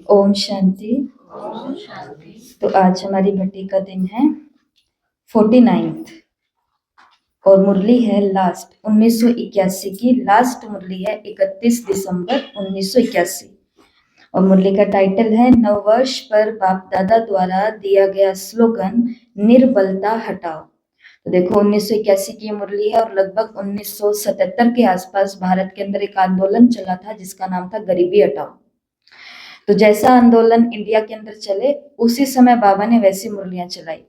ओम शांति। तो आज हमारी भट्टी का दिन है 49th और मुरली है लास्ट 1981 की लास्ट मुरली है 31 दिसंबर 1981 और मुरली का टाइटल है नववर्ष पर बाप दादा द्वारा दिया गया स्लोगन निर्बलता हटाओ। तो देखो 1981 की मुरली है और लगभग 1977 के आसपास भारत के अंदर एक आंदोलन चला था जिसका नाम था गरीबी हटाओ। तो जैसा आंदोलन इंडिया के अंदर चले उसी समय बाबा ने वैसी मुरलियां चलाई।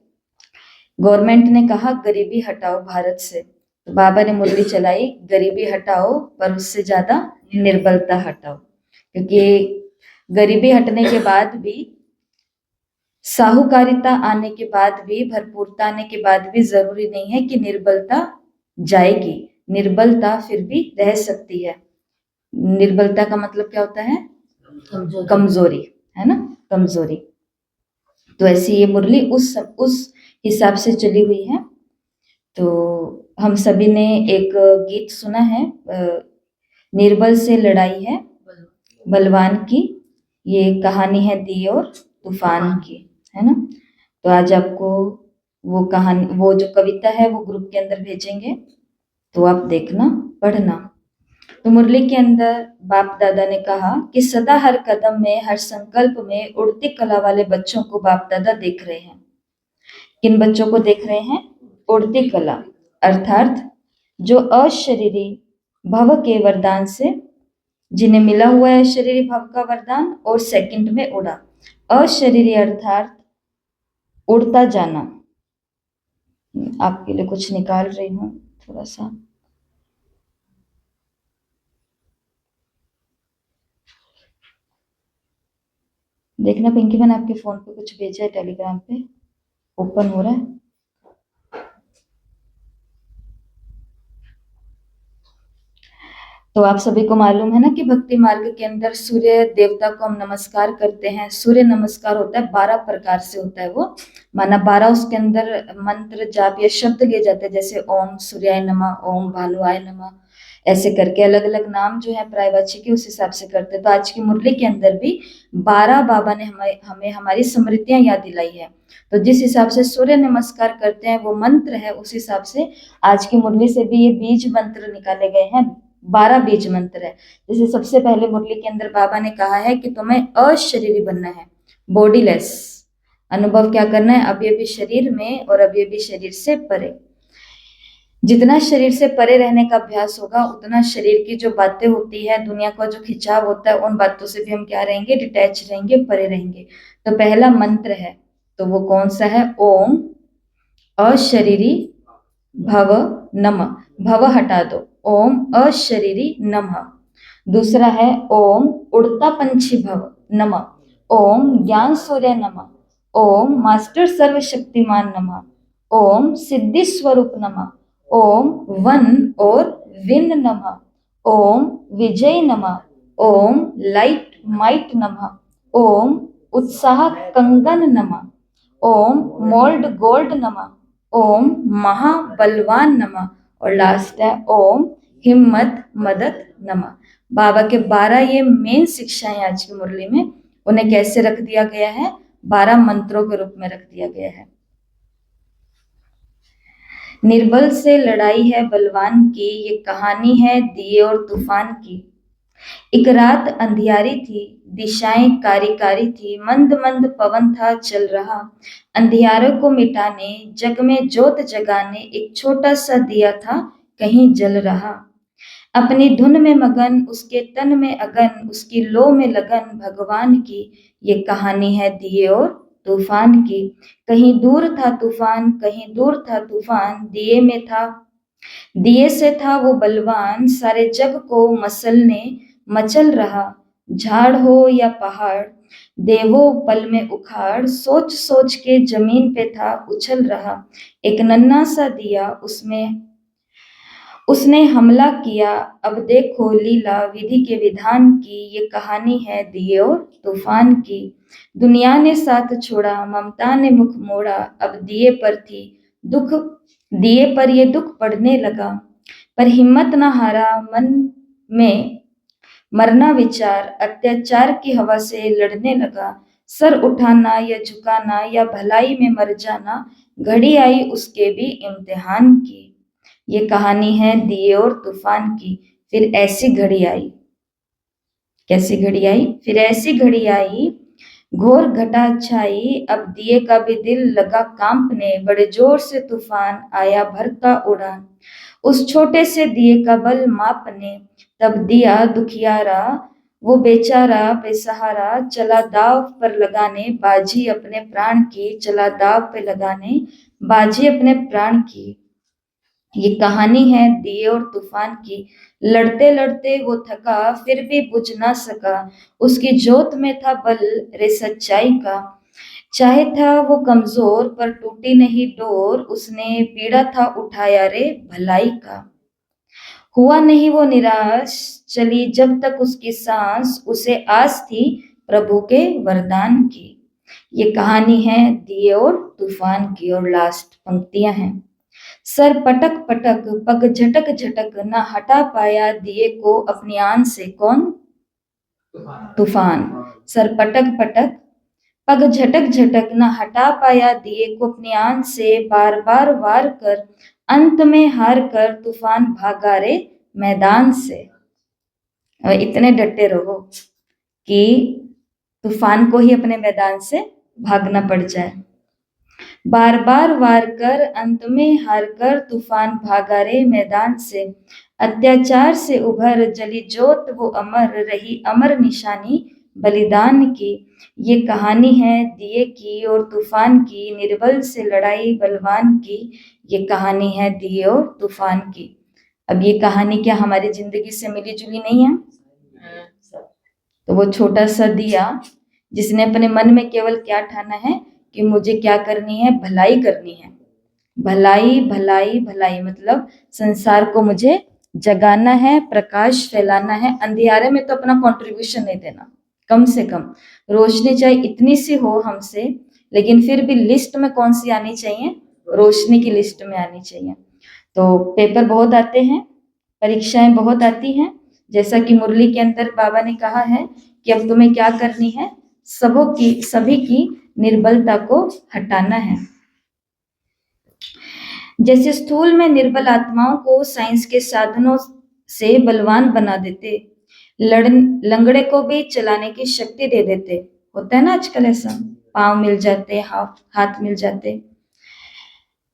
गवर्नमेंट ने कहा गरीबी हटाओ भारत से, तो बाबा ने मुरली चलाई गरीबी हटाओ पर उससे ज्यादा निर्बलता हटाओ, क्योंकि गरीबी हटने के बाद भी, साहूकारिता आने के बाद भी, भरपूरता आने के बाद भी जरूरी नहीं है कि निर्बलता जाएगी। निर्बलता फिर भी रह सकती है। निर्बलता का मतलब क्या होता है? कमजोरी, है ना, कमजोरी। तो ऐसी ये मुरली उस हिसाब से चली हुई है। तो हम सभी ने एक गीत सुना है, निर्बल से लड़ाई है बलवान की, ये कहानी है दिए और तूफान की, है ना। तो आज आपको वो कहानी, वो जो कविता है वो ग्रुप के अंदर भेजेंगे, तो आप देखना, पढ़ना। तो मुरली के अंदर बाप दादा ने कहा कि सदा हर कदम में, हर संकल्प में उड़ती कला वाले बच्चों को बाप दादा देख रहे हैं। किन बच्चों को देख रहे हैं? उड़ती कला, अर्थात जो अशरीरी भव के वरदान से, जिन्हें मिला हुआ है शरीरी भव का वरदान और सेकंड में उड़ा। अशरीरी अर्थात उड़ता जाना। आपके लिए कुछ निकाल रही हूं थोड़ा सा। देखना पिंकी मैंने आपके फोन पे कुछ भेजा है, टेलीग्राम पे ओपन हो रहा है। तो आप सभी को मालूम है ना कि भक्ति मार्ग के अंदर सूर्य देवता को हम नमस्कार करते हैं। सूर्य नमस्कार होता है 12 प्रकार से होता है वो, माना 12 उसके अंदर मंत्र जाप या शब्द लिए जाते हैं, जैसे ओम सूर्याय नमः, ओम भानुआय नमः, ऐसे करके अलग अलग नाम जो है प्रायवाची के उस हिसाब से करते हैं। तो आज की मुरली के अंदर भी 12 बाबा ने हमें हमारी स्मृतियां याद दिलाई है। तो जिस हिसाब से सूर्य नमस्कार करते हैं वो मंत्र है, उस हिसाब से आज की मुरली से भी ये बीज मंत्र निकाले गए हैं। 12 बीज मंत्र है। जैसे सबसे पहले मुरली के अंदर बाबा ने कहा है कि तुम्हें अशरीरी बनना है, बॉडीलेस अनुभव क्या करना है, अभी अभी शरीर में और अभी अभी शरीर से परे। जितना शरीर से परे रहने का अभ्यास होगा उतना शरीर की जो बातें होती है, दुनिया का जो खिंचाव होता है, उन बातों से भी हम क्या रहेंगे, डिटैच रहेंगे, परे रहेंगे। तो पहला मंत्र है, तो वो कौन सा है? ओम अशरीरी भव नमः, भव हटा दो, ओम अशरीरी नमः। दूसरा है ओम उड़ता पंछी भव नमः, ओम ज्ञान सूर्य नमः, ओम मास्टर सर्वशक्तिमान नमः, ओम सिद्धि स्वरूप नमः, ओम वन और विन नमः, ओम विजय नमः, ओम लाइट माइट नमः, ओम उत्साह कंगन नमः, ओम मोल्ड गोल्ड नमः, ओम महाबलवान नमः, और लास्ट है ओम हिम्मत मदद नमः। बाबा के 12 ये मेन शिक्षाएं आज की मुरली में, उन्हें कैसे रख दिया गया है? 12 मंत्रों के रूप में रख दिया गया है। निर्बल से लड़ाई है बलवान की, ये कहानी है दिए और तूफान की। एक रात अंधियारी थी, दिशाएं कारी कारी थी, मंद मंद पवन था चल रहा, अंधियारों को मिटाने, जग में ज्योत जगाने, एक छोटा सा दिया था कहीं जल रहा। अपनी धुन में मगन, उसके तन में अगन, उसकी लो में लगन भगवान की, ये कहानी है दिए और तूफान की। कहीं दूर था तूफान, कहीं दूर था तूफान, दिए में था, दिए से था वो बलवान, सारे जग को मसलने मचल रहा। झाड़ हो या पहाड़, देवो पल में उखाड़, सोच सोच के जमीन पे था उछल रहा। एक नन्हा सा दिया, उसने हमला किया, अब देखो लीला विधि के विधान की, ये कहानी है दिए और तूफान की। दुनिया ने साथ छोड़ा, ममता ने मुख मोड़ा, अब दिए पर थी दुख, दिए पर ये दुख पड़ने लगा। पर हिम्मत न हारा, मरना विचार अत्याचार की हवा से लड़ने लगा, सर उठाना या झुकाना या भलाई में मर जाना, घड़ी आई उसके भी इम्तिहान की। ये कहानी है दिए और तूफान की। फिर ऐसी घड़ी आई, कैसी घड़ी आई? फिर ऐसी घड़ी आई, घोर घटा छाई, अब दिए का भी दिल लगा कांपने, बड़े जोर से तूफान आया भरता उड़ान, उस छोटे से दिए का बल मापने, तब दिया दुखियारा वो बेचारा बेसहारा चला दाव पर लगाने, बाजी अपने प्राण की, चला दाव पे लगाने, बाजी अपने प्राण की। ये कहानी है दिए और तूफान की। लड़ते लड़ते वो थका, फिर भी बुझ ना सका, उसकी जोत में था बल रे सच्चाई का। चाहे था वो कमजोर पर टूटी नहीं डोर, उसने पीड़ा था उठाया रे भलाई का। हुआ नहीं वो निराश, चली जब तक उसकी सांस, उसे आस थी प्रभु के वरदान की। ये कहानी है दिए और तूफान की। और लास्ट पंक्तियां हैं, सर पटक पटक पग झटक झटक न हटा पाया दिए को अपनी आन से कौन? तूफान। सर पटक पटक पग झटक झटक न हटा पाया दिए को अपनी आन से, बार बार वार कर अंत में हार कर तूफान भागा रे मैदान से। और इतने डटे रहो कि तूफान को ही अपने मैदान से भागना पड़ जाए। बार बार वार कर अंत में हार कर तूफान भागा रे मैदान से, अत्याचार से उभर जली जोत वो अमर रही, अमर निशानी बलिदान की। ये कहानी है दिए की और तूफान की, निर्बल से लड़ाई बलवान की। ये कहानी है दिए और तूफान की। अब ये कहानी क्या हमारी जिंदगी से मिली जुली नहीं है? तो वो छोटा सा दिया जिसने अपने मन में केवल क्या ठाना है कि मुझे क्या करनी है? भलाई करनी है। भलाई भलाई भलाई मतलब संसार को मुझे जगाना है, प्रकाश फैलाना है। अंधियारे में तो अपना कंट्रीब्यूशन नहीं देना, कम से कम रोशनी चाहे इतनी सी हो हमसे, लेकिन फिर भी लिस्ट में कौन सी आनी चाहिए? रोशनी की लिस्ट में आनी चाहिए। तो पेपर बहुत आते हैं, परीक्षाएं बहुत आती हैं। जैसा कि मुरली के अंदर बाबा ने कहा है कि अब तुम्हें क्या करनी है? सभी की निर्बलता को हटाना है। जैसे स्थूल में निर्बल आत्माओं को साइंस के साधनों से बलवान बना देते, लंगड़े को भी चलाने की शक्ति दे देते। होता है ना आजकल ऐसा, पांव मिल जाते, हाथ मिल जाते।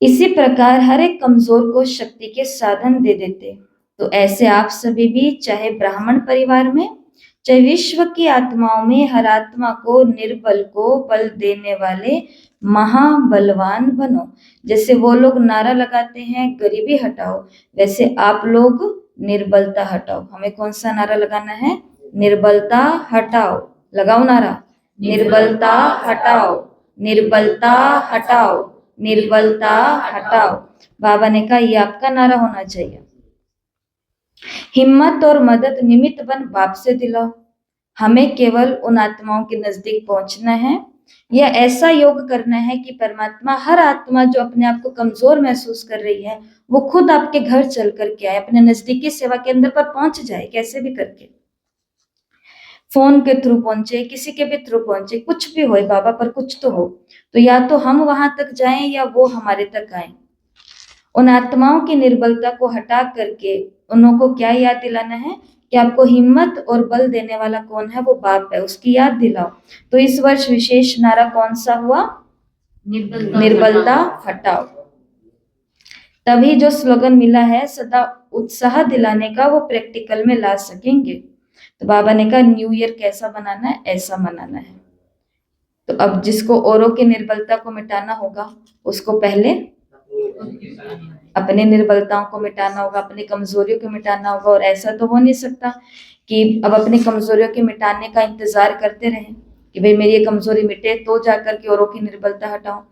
इसी प्रकार हर एक कमजोर को शक्ति के साधन दे देते। तो ऐसे आप सभी भी, चाहे ब्राह्मण परिवार में चाहे विश्व की आत्माओं में, हर आत्मा को निर्बल को बल देने वाले महाबलवान बनो। जैसे वो लोग नारा लगाते हैं गरीबी हटाओ, वैसे आप लोग निर्बलता हटाओ। हमें कौन सा नारा लगाना है? निर्बलता हटाओ। लगाओ नारा, निर्बलता हटाओ, निर्बलता हटाओ, निर्बलता हटाओ। बाबा ने कहा ये आपका नारा होना चाहिए। हिम्मत और मदद निमित्त बन बाप से दिलाओ। हमें केवल उन आत्माओं के नजदीक पहुंचना है, या ऐसा योग करना है कि परमात्मा, हर आत्मा जो अपने आप को कमजोर महसूस कर रही है, वो खुद आपके घर चल करके आए, अपने नजदीकी सेवा केंद्र पर पहुंच जाए, कैसे भी करके, फोन के थ्रू पहुंचे, किसी के भी थ्रू पहुंचे, कुछ भी हो, बाबा पर कुछ तो हो। तो या तो हम वहां तक जाएं या वो हमारे तक आए। उन आत्माओं की निर्बलता को हटा करके उनको क्या याद दिलाना है कि आपको हिम्मत और बल देने वाला कौन है? वो बाप है, उसकी याद दिलाओ। तो इस वर्ष विशेष नारा कौन सा हुआ? निर्बलता हटाओ। तभी जो स्लोगन मिला है सदा उत्साह दिलाने का, वो प्रैक्टिकल में ला सकेंगे। तो बाबा ने कहा न्यू ईयर कैसा मनाना है? ऐसा मनाना है। तो अब जिसको औरों की निर्बलता को मिटाना होगा, उसको पहले अपने निर्बलताओं को मिटाना होगा, अपनी कमजोरियों को मिटाना होगा। और ऐसा तो हो नहीं सकता कि अब अपनी कमजोरियों के मिटाने का इंतजार करते रहें कि भाई मेरी ये कमजोरी मिटे तो जाकर के औरों की निर्बलता हटाओ।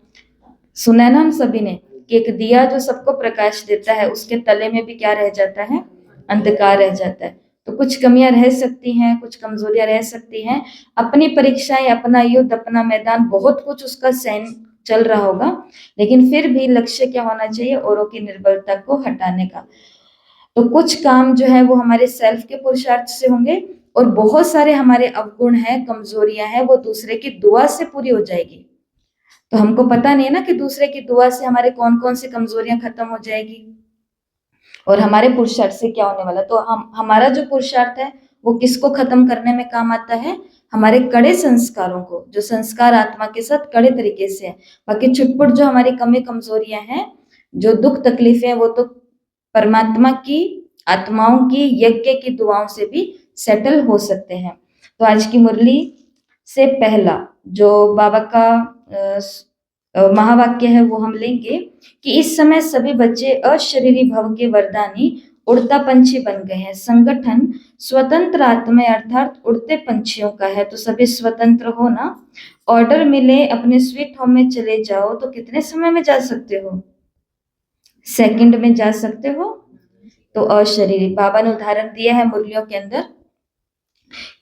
सुना है ना हम सभी ने कि एक दिया जो सबको प्रकाश देता है, उसके तले में भी क्या रह जाता है? अंधकार रह जाता है। तो कुछ कमियां रह सकती हैं, कुछ कमजोरियां रह सकती हैं। अपनी परीक्षाएं, अपना युद्ध, अपना मैदान, बहुत कुछ उसका सैन्य चल रहा होगा, लेकिन फिर भी लक्ष्य क्या होना चाहिए? औरों की निर्बलता को हटाने का। तो कुछ काम जो है वो हमारे सेल्फ के पुरुषार्थ से होंगे, और बहुत सारे हमारे अवगुण हैं, कमजोरियां हैं, वो दूसरे की दुआ से पूरी हो जाएगी। तो हमको पता नहीं है ना कि दूसरे की दुआ से हमारे कौन कौन सी कमजोरियां खत्म हो जाएगी और हमारे पुरुषार्थ से क्या होने वाला। तो हमारा जो पुरुषार्थ है वो किसको खत्म करने में काम आता है? हमारे कड़े संस्कारों को, जो संस्कार आत्मा के साथ कड़े तरीके से है। बाकी छुटपुट जो हमारी कमी कमजोरियां हैं, जो दुख तकलीफें हैं, वो तो परमात्मा की, आत्माओं की, यज्ञ की दुआओं से भी सेटल हो सकते हैं। तो आज की मुरली से पहला जो बाबा का महावाक्य है वो हम लेंगे कि इस समय सभी बच्चे अशरीरी भव के वरदानी उड़ता पंछी बन गए हैं। संगठन स्वतंत्र आत्मा अर्थात उड़ते पंछियों का है, तो सभी स्वतंत्र हो ना। ऑर्डर मिले अपने स्वीट होम में चले जाओ, तो कितने समय में जा सकते हो? सेकंड में जा सकते हो। तो अशरीरी, बाबा ने उदाहरण दिया है मुरलियों के अंदर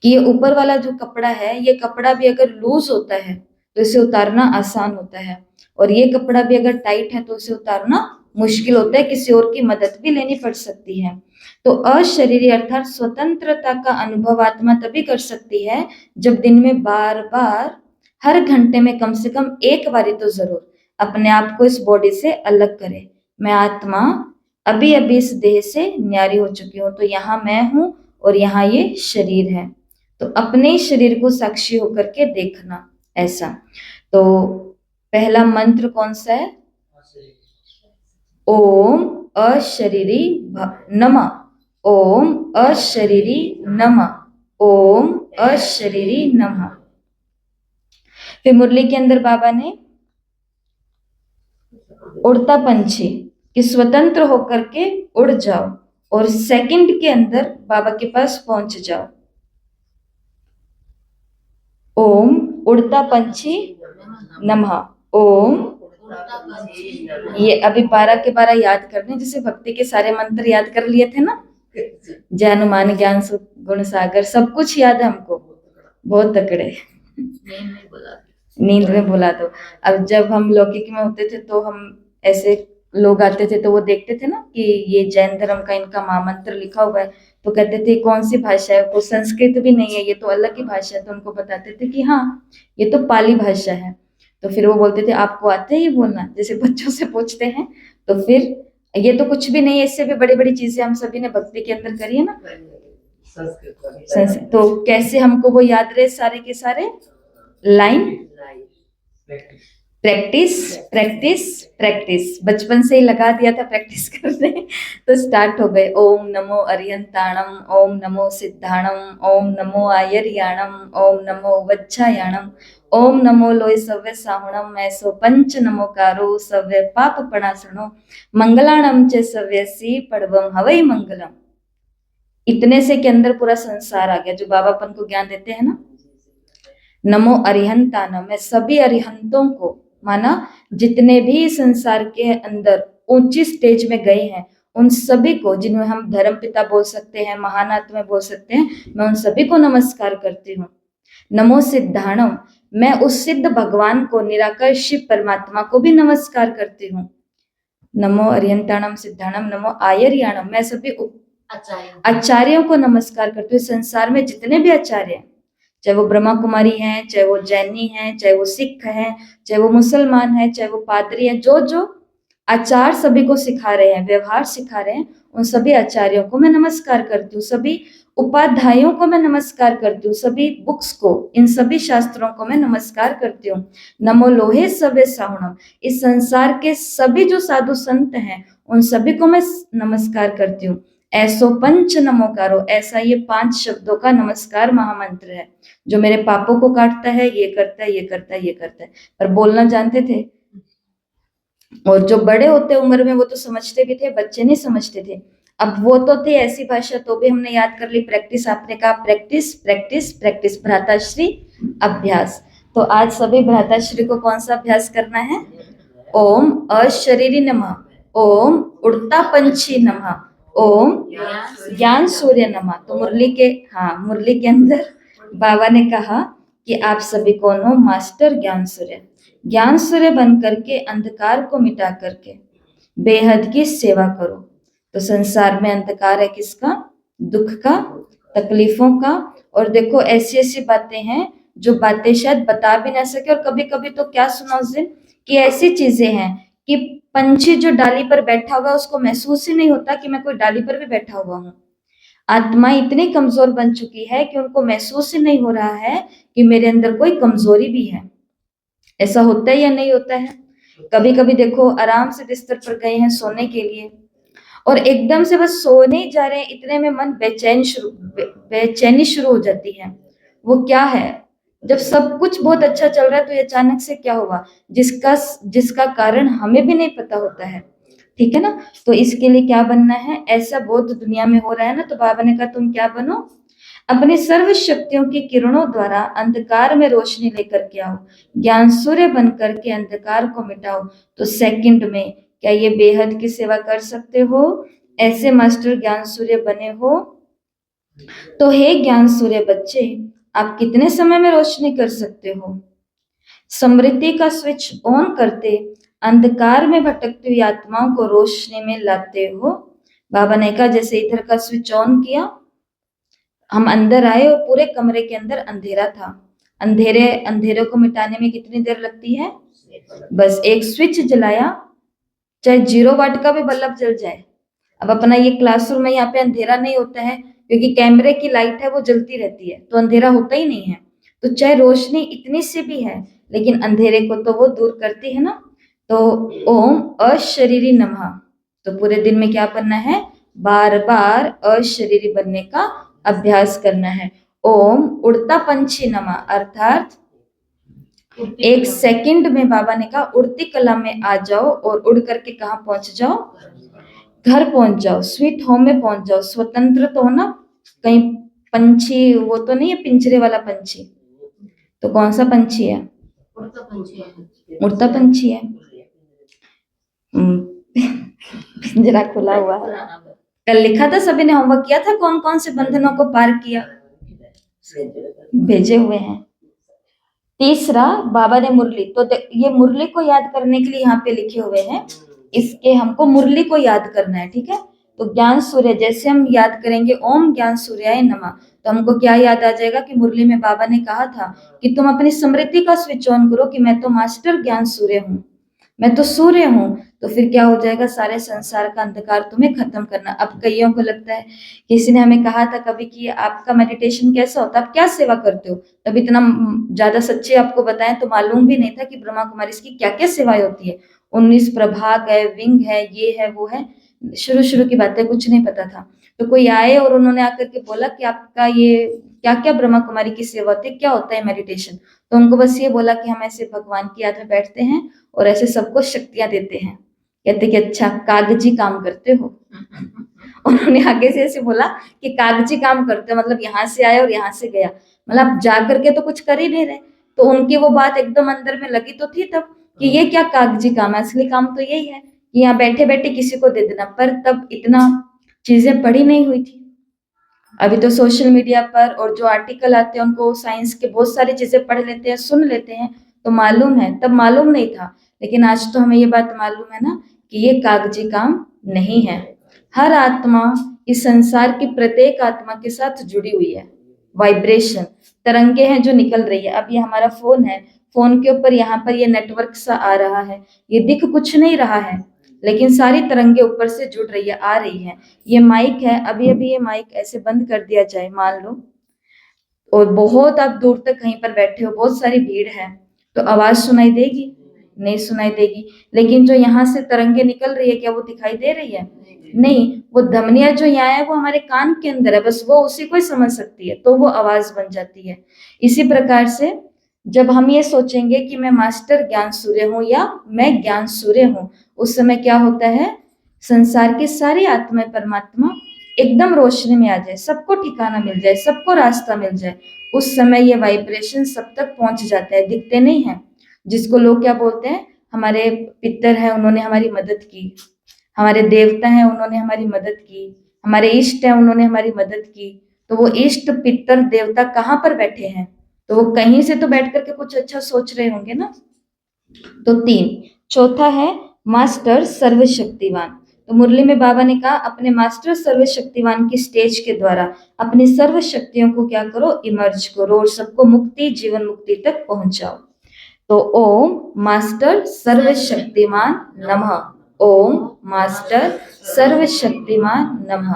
कि ये ऊपर वाला जो कपड़ा है, ये कपड़ा भी अगर लूज होता है तो इसे उतारना आसान होता है, और ये कपड़ा भी अगर टाइट है तो इसे उतारना मुश्किल होता है, किसी और की मदद भी लेनी पड़ सकती है। तो अशरीरी अर्थात स्वतंत्रता का अनुभव आत्मा तभी कर सकती है जब दिन में बार बार, हर घंटे में कम से कम एक बारी तो जरूर अपने आप को इस बॉडी से अलग करे। मैं आत्मा अभी अभी इस देह से न्यारी हो चुकी हूँ, तो यहाँ मैं हूँ और यहाँ ये शरीर है। तो अपने शरीर को साक्षी होकर के देखना, ऐसा। तो पहला मंत्र कौन सा है? ओम अशरीरी नमः, ओम अशरीरी नमः, ओम अशरीरी नमः। फिर मुरली के अंदर बाबा ने उड़ता पंछी कि स्वतंत्र होकर के उड़ जाओ, और सेकंड के अंदर बाबा के पास पहुंच जाओ। ओम उड़ता पंछी नमः, ओम। ये अभी 12 के 12 याद करने, जैसे भक्ति के सारे मंत्र याद कर लिए थे ना, जय हनुमान ज्ञान गुण सागर, सब कुछ याद है हमको, बहुत तकड़े। नींद में बुला दो। अब जब हम लौकिक में होते थे तो हम ऐसे लोग आते थे तो वो देखते थे ना कि ये जैन धर्म का इनका महामंत्र लिखा हुआ है, तो कहते थे कौन सी भाषा है? वो संस्कृत भी नहीं है, ये तो अलग ही भाषा है। तो उनको बताते थे कि हाँ, ये तो पाली भाषा है। तो फिर वो बोलते थे आपको आते है ये बोलना? जैसे बच्चों से पूछते हैं। तो फिर ये तो कुछ भी नहीं है, इससे भी बड़ी बड़ी चीजें हम सभी ने भक्ति के अंदर करी है ना। संस्कृत तो कैसे हमको वो याद रहे सारे के सारे लाइन? प्रैक्टिस प्रैक्टिस प्रैक्टिस, बचपन से ही लगा दिया था प्रैक्टिस करने, तो स्टार्ट हो गए। ओम नमो अरिहंताणम, ओम नमो सिद्धाणम, ओम नमो आयर्याणम, ओम नमो वज्जायाणम, ओम नमो लोय सव्य साहुणम, ऐसो पंच नमोकारो सव्य पाप पणासणो, मंगलाणम च सव्यसी पड़वम हवई मंगलम। इतने से के अंदर पूरा संसार आ गया, जो बाबा अपन को ज्ञान देते हैं ना। नमो अरिहंतानम, मैं सभी अरिहंतों को, माना जितने भी संसार के अंदर ऊंची स्टेज में गए हैं, उन सभी को, जिन्हें हम धर्म पिता बोल सकते हैं, महान आत्मा बोल सकते हैं, मैं उन सभी को नमस्कार करती हूँ। नमो सिद्धाणम, मैं उस सिद्ध भगवान को, निराकार शिव परमात्मा को भी नमस्कार करती हूँ। नमो अरिहंताणम सिद्धाणम, नमो आयर्याणम, मैं सभी आचार्यों को नमस्कार करती हूँ। संसार में जितने भी आचार्य हैं, चाहे वो ब्रह्मा कुमारी हैं, चाहे वो जैनी हैं, चाहे वो सिख हैं, चाहे वो मुसलमान हैं, चाहे वो पादरी हैं, जो जो आचार सभी को सिखा रहे हैं, व्यवहार सिखा रहे हैं, उन सभी आचार्यों को मैं नमस्कार करती हूँ। सभी उपाध्यायों को मैं नमस्कार करती हूँ, सभी बुक्स को, इन सभी शास्त्रों को मैं नमस्कार करती हूँ। नमो लोहे सव्य साहुणम, इस संसार के सभी जो साधु संत हैं, उन सभी को मैं नमस्कार करती हूँ। ऐसो पंच नमोकारो, ऐसा ये 5 शब्दों का नमस्कार महामंत्र है, जो मेरे पापों को काटता है, ये करता है, ये करता है, ये करता है। पर बोलना जानते थे, और जो बड़े होते उम्र में वो तो समझते भी थे, बच्चे नहीं समझते थे। अब वो तो थे ऐसी भाषा, तो भी हमने याद कर ली। प्रैक्टिस, आपने कहा प्रैक्टिस प्रैक्टिस प्रैक्टिस, भ्राताश्री अभ्यास। तो आज सभी भ्राताश्री को कौन सा अभ्यास करना है? ओम अशरीरी नमः, ओम उड़ता पंछी नमः, ओम ज्ञान सूर्य नमः। तो मुरली के, हाँ, मुरली के अंदर बाबा ने कहा कि आप सभी कौन हो? मास्टर ज्ञान सूर्य। ज्ञान सूर्य बन करके अंधकार को मिटा करके बेहद की सेवा करो। तो संसार में अंधकार है किसका? दुख का, तकलीफों का। और देखो ऐसी ऐसी बातें हैं जो बातें शायद बता भी ना सके। और कभी कभी तो क्या सुना उस दिन कि ऐसी चीजें हैं कि पंछी जो डाली पर बैठा हुआ है उसको महसूस ही नहीं होता कि मैं कोई डाली पर भी बैठा हुआ हूँ। आत्मा इतनी कमजोर बन चुकी है कि उनको महसूस ही नहीं हो रहा है कि मेरे अंदर कोई कमजोरी भी है। ऐसा होता है या नहीं होता है? कभी कभी देखो आराम से बिस्तर पर गए हैं सोने के लिए और एकदम से बस सोने ही जा रहे हैं, इतने में मन बेचैनी शुरू हो जाती है। वो क्या है? जब सब कुछ बहुत अच्छा चल रहा है तो ये अचानक से क्या हुआ, जिसका जिसका कारण हमें भी नहीं पता होता है। ठीक है ना? तो इसके लिए क्या बनना है? ऐसा बहुत दुनिया में हो रहा है ना, तो बाबा ने कहा तुम क्या बनो? अपने सर्व शक्तियों की किरणों द्वारा अंधकार में रोशनी लेकर के आओ, ज्ञान सूर्य बनकर के अंधकार को मिटाओ। तो सेकंड में क्या ये बेहद की सेवा कर सकते हो? ऐसे मास्टर ज्ञान सूर्य बने हो तो हे ज्ञान सूर्य बच्चे, आप कितने समय में रोशनी कर सकते हो? समृद्धि का स्विच ऑन करते अंधकार में भटकती हुई आत्माओं को रोशनी में लाते हो। बाबा ने कहा जैसे इधर का स्विच ऑन किया, हम अंदर आए और पूरे कमरे के अंदर अंधेरा था। अंधेरे को मिटाने में कितनी देर लगती है? बस एक स्विच जलाया, चाहे 0 वाट का भी बल्ब जल जाए। अब अपना ये क्लासरूम में यहाँ पे अंधेरा नहीं होता है क्योंकि कैमरे की लाइट है वो जलती रहती है, तो अंधेरा होता ही नहीं है। तो चाहे रोशनी इतनी सी भी है लेकिन अंधेरे को तो वो दूर करती है ना। तो ओम अशरीरी नमः, तो पूरे दिन में क्या करना है? बार बार अशरीरी बनने का अभ्यास करना है। ओम उड़ता पंछी नमः, अर्थात 1 सेकंड में बाबा ने कहा उड़ती कला में आ जाओ और उड़ करके कहाँ पहुंच जाओ? घर पहुंच जाओ, स्वीट होम में पहुंच जाओ। स्वतंत्र तो हो ना, कहीं पंछी वो तो नहीं है पिंजरे वाला पंछी। तो कौन सा पंछी है? उड़ता पंछी है। पिंजरा खुला हुआ है। कल लिखा था, सभी ने होमवर्क किया था, कौन कौन से बंधनों को पार किया? भेजे हुए हैं। तीसरा, बाबा ने मुरली, तो ये मुरली को याद करने के लिए यहाँ पे लिखे हुए हैं, इसके हमको मुरली को याद करना है। ठीक है? तो ज्ञान सूर्य जैसे हम याद करेंगे ओम ज्ञान सूर्याय नमः, तो हमको क्या याद आ जाएगा कि मुरली में बाबा ने कहा था कि तुम अपनी स्मृति का स्विच ऑन करो कि मैं तो मास्टर ज्ञान सूर्य हूँ, मैं तो सूर्य हूँ। तो फिर क्या हो जाएगा? सारे संसार का अंधकार तुम्हें खत्म करना। अब कईयों को लगता है, किसी ने हमें कहा था कभी कि आपका मेडिटेशन कैसा होता है, आप क्या सेवा करते हो? तब इतना ज्यादा सच्चे आपको बताएं तो मालूम भी नहीं था कि ब्रह्मा कुमारी की क्या क्या सेवाएं होती है। 19 प्रभाग है, विंग है, ये है वो है, शुरू शुरू की बातें कुछ नहीं पता था। तो कोई आए और उन्होंने आकर के बोला कि आपका ये क्या क्या ब्रह्मा कुमारी की सेवा होती है, क्या होता है मेडिटेशन? तो उनको बस ये बोला कि हम ऐसे भगवान की याद में बैठते हैं और ऐसे सबको शक्तियां देते हैं। कहते कि अच्छा कागजी काम करते हो। उन्होंने आगे से ऐसे बोला कि कागजी काम करते हो मतलब यहाँ से आया और यहाँ से गया, मतलब जा करके तो कुछ कर ही नहीं रहे। तो उनकी वो बात एकदम अंदर में लगी तो थी तब कि ये क्या कागजी काम है, असली काम तो यही है कि यहाँ बैठे बैठे किसी को दे देना। पर तब इतना चीजें पढ़ी नहीं हुई थी। अभी तो सोशल मीडिया पर और जो आर्टिकल आते हैं उनको साइंस के बहुत सारी चीजें पढ़ लेते हैं, सुन लेते हैं, तो मालूम है। तब मालूम नहीं था, लेकिन आज तो हमें ये बात मालूम है ना कि ये कागजी काम नहीं है। हर आत्मा इस संसार की प्रत्येक आत्मा के साथ जुड़ी हुई है। वाइब्रेशन तरंगे हैं जो निकल रही है। अब ये हमारा फोन है, फोन के ऊपर यहाँ पर ये नेटवर्क सा आ रहा है, ये दिख कुछ नहीं रहा है लेकिन सारी तरंगे ऊपर से जुड़ रही है, आ रही है। ये माइक है, अभी अभी ये माइक ऐसे बंद कर दिया जाए मान लो, और बहुत आप दूर तक कहीं पर बैठे हो, बहुत सारी भीड़ है, तो आवाज सुनाई देगी? नहीं सुनाई देगी। लेकिन जो यहाँ से तरंगे निकल रही है क्या वो दिखाई दे रही है? नहीं। वो धमनियां जो यहाँ है वो हमारे कान के अंदर है, बस वो उसी को ही समझ सकती है, तो वो आवाज बन जाती है। इसी प्रकार से जब हम ये सोचेंगे कि मैं मास्टर ज्ञान सूर्य हूँ या मैं ज्ञान सूर्य हूँ, उस समय क्या होता है? संसार की सारी आत्माएं परमात्मा एकदम रोशनी में आ जाए, सबको ठिकाना मिल जाए, सबको रास्ता मिल जाए। उस समय ये वाइब्रेशन सब तक पहुंच जाता है, दिखते नहीं है। जिसको लोग क्या बोलते हैं, हमारे पितर हैं उन्होंने हमारी मदद की, हमारे देवता हैं उन्होंने हमारी मदद की, हमारे इष्ट हैं उन्होंने हमारी मदद की। तो वो इष्ट पितर देवता कहाँ पर बैठे हैं? तो वो कहीं से तो बैठ करके कुछ अच्छा सोच रहे होंगे ना। तो 3, चौथा है मास्टर सर्वशक्तिवान। तो मुरली में बाबा ने कहा अपने मास्टर सर्वशक्तिवान की स्टेज के द्वारा अपनी सर्व शक्तियों को क्या करो, इमर्ज करो और सबको मुक्ति, जीवन मुक्ति तक पहुंचाओ। तो ओम मास्टर सर्वशक्तिमान नमः, ओम मास्टर सर्वशक्तिमान नमः,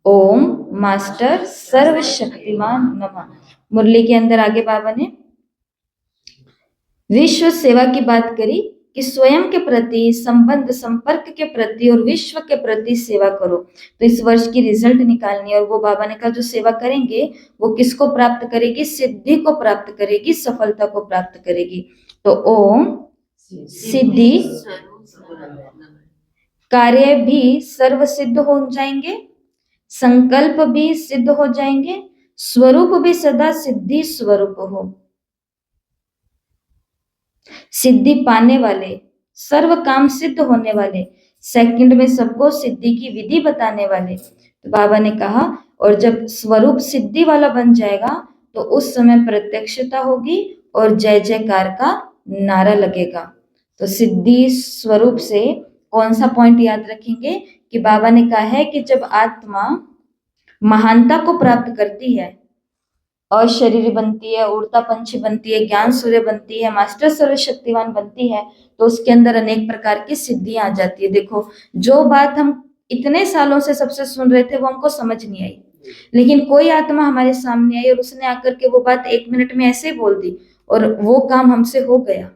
ओम मास्टर सर्वशक्तिमान नमः। मुरली के अंदर आगे बाबा ने विश्व सेवा की बात करी कि स्वयं के प्रति, संबंध संपर्क के प्रति और विश्व के प्रति सेवा करो। तो इस वर्ष की रिजल्ट निकालनी है और वो बाबा ने कहा जो सेवा करेंगे वो किसको प्राप्त करेगी, सिद्धि को प्राप्त करेगी, सफलता को प्राप्त करेगी। तो ओम सिद्धि, कार्य भी सर्व सिद्ध हो जाएंगे, संकल्प भी सिद्ध हो जाएंगे, स्वरूप भी सदा सिद्धि स्वरूप हो। सिद्धि पाने वाले, सर्व काम सिद्ध होने वाले, सेकंड में सबको सिद्धि की विधि बताने वाले। तो बाबा ने कहा और जब स्वरूप सिद्धि वाला बन जाएगा तो उस समय प्रत्यक्षता होगी और जय जयकार का नारा लगेगा। तो सिद्धि स्वरूप से कौन सा पॉइंट याद रखेंगे कि बाबा ने कहा है कि जब आत्मा महानता को प्राप्त करती है, अशरीरी बनती है, उड़ता पंछी बनती है, ज्ञान सूर्य बनती है, मास्टर सर्वशक्तिवान बनती है, तो उसके अंदर अनेक प्रकार की सिद्धियां आ जाती है। देखो जो बात हम इतने सालों से सबसे सुन रहे थे वो हमको समझ नहीं आई, लेकिन कोई आत्मा हमारे सामने आई और उसने आकर के वो बात 1 मिनट में ऐसे बोल दी और वो काम हमसे हो गया।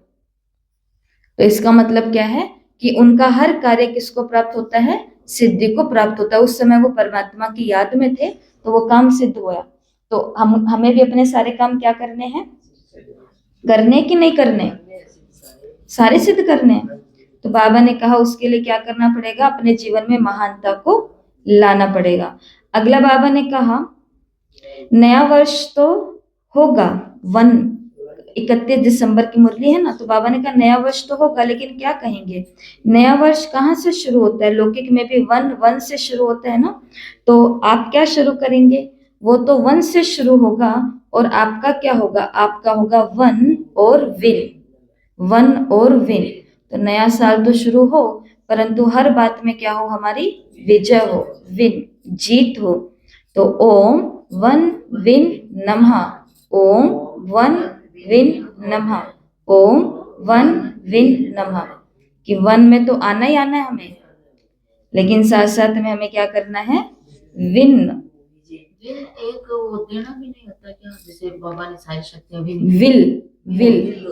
तो इसका मतलब क्या है कि उनका हर कार्य किसको प्राप्त होता है, सिद्धि को प्राप्त होता है। उस समय वो परमात्मा की याद में थे तो वो काम सिद्ध हुआ। तो हमें भी अपने सारे काम क्या करने हैं, करने कि नहीं करने, सारे सिद्ध करने हैं। तो बाबा ने कहा उसके लिए क्या करना पड़ेगा, अपने जीवन में महानता को लाना पड़ेगा। अगला बाबा ने कहा नया वर्ष तो होगा, 31 दिसंबर की मुरली है ना, तो बाबा ने कहा नया वर्ष तो होगा, लेकिन क्या कहेंगे, नया वर्ष कहाँ से शुरू होता है, लौकिक में भी 1 से शुरू होता है ना, तो आप क्या शुरू करेंगे, वो तो 1 से शुरू होगा और आपका क्या होगा, आपका होगा 1 और विन, 1 और विन। तो नया साल तो शुरू हो परंतु हर बात में क्या हो, हमारी विजय हो, विन, जीत हो। तो ओम 1 विन नमः, ओम 1 विन नमः, ओम 1 विन नमः। कि 1 में तो आना ही आना है हमें, लेकिन साथ साथ में हमें क्या करना है, विन। एक वो देना भी नहीं होता क्या, जैसे बाबा ने सारी शक्तियां भी विल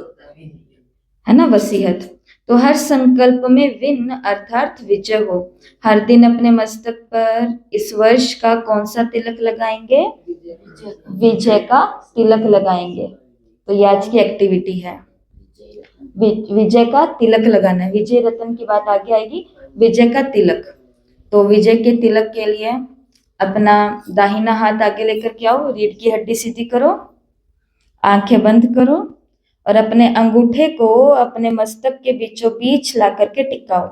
है ना, वसीयत। तो हर संकल्प में विन अर्थात विजय हो। हर दिन अपने मस्तक पर इस वर्ष का कौन सा तिलक लगाएंगे, विजय का तिलक लगाएंगे। तो ये आज की एक्टिविटी है, विजय का तिलक लगाना है। विजय रत्न की बात आगे आएगी, विजय का तिलक। तो विजय के तिलक के लिए अपना दाहिना हाथ आगे लेकर के आओ, रीढ़ की हड्डी सीधी करो, आंखें बंद करो और अपने अंगूठे को अपने मस्तक के बीचों बीच ला करके टिकाओ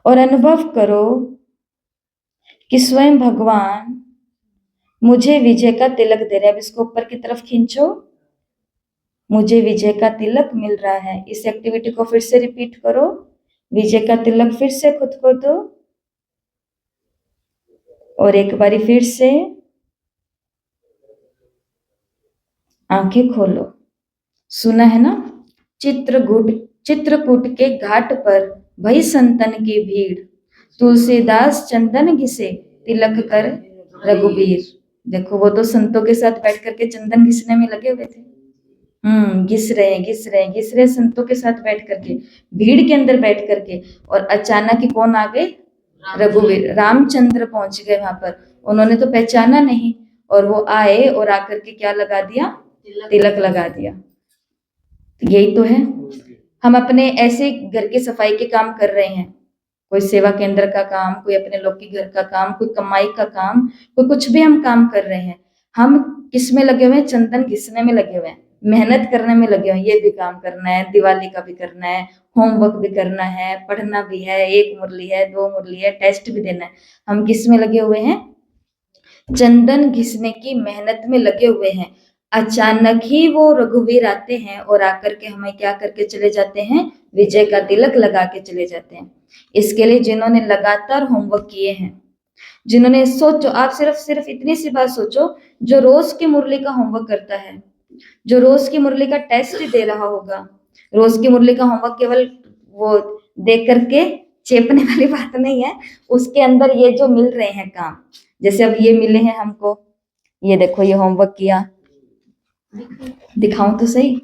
और अनुभव करो कि स्वयं भगवान मुझे विजय का तिलक दे रहे हैं। अब इसको ऊपर की तरफ खींचो, मुझे विजय का तिलक मिल रहा है। इस एक्टिविटी को फिर से रिपीट करो, विजय का तिलक फिर से खुद को दो और एक बारी फिर से आंखें खोलो। सुना है ना, चित्रकूट के घाट पर भई संतन की भीड़, तुलसीदास चंदन घिसे तिलक कर रघुबीर। देखो वो तो संतों के साथ बैठ करके चंदन घिसने में लगे हुए थे। घिस रहे संतों के साथ बैठ करके, भीड़ के अंदर बैठ करके, और अचानक ही कौन आ गए, रघुवीर, रामचंद्र पहुंच गए वहां पर। उन्होंने तो पहचाना नहीं और वो आए और आकर के क्या लगा दिया, तिलक लगा दिया। यही तो है, हम अपने ऐसे घर की सफाई के काम कर रहे हैं, कोई सेवा केंद्र का काम, कोई अपने लोग के घर का काम, कोई कमाई का काम, कोई कुछ भी हम काम कर रहे हैं, हम किस में लगे हुए हैं, चंदन घिसने में लगे हुए हैं, मेहनत करने में लगे हुए हैं। ये भी काम करना है, दिवाली का भी करना है, होमवर्क भी करना है, पढ़ना भी है, 1 मुरली है, 2 मुरली है, टेस्ट भी देना है। हम किस में लगे हुए हैं, चंदन घिसने की मेहनत में लगे हुए हैं। अचानक ही वो रघुवीर आते हैं और आकर के हमें क्या करके चले जाते हैं, विजय का तिलक लगा के चले जाते हैं। इसके लिए जिन्होंने लगातार होमवर्क किए हैं, जिन्होंने, सोचो आप सिर्फ सिर्फ इतनी सी बात सोचो, जो रोज की मुरली का होमवर्क करता है, जो रोज की मुरली का टेस्ट दे रहा होगा, रोज की मुरली का होमवर्क केवल वो देख करके चेपने वाली बात नहीं है, उसके अंदर ये जो मिल रहे हैं काम, जैसे अब ये मिले हैं हमको, ये देखो ये होमवर्क किया, दिखाऊं तो सही,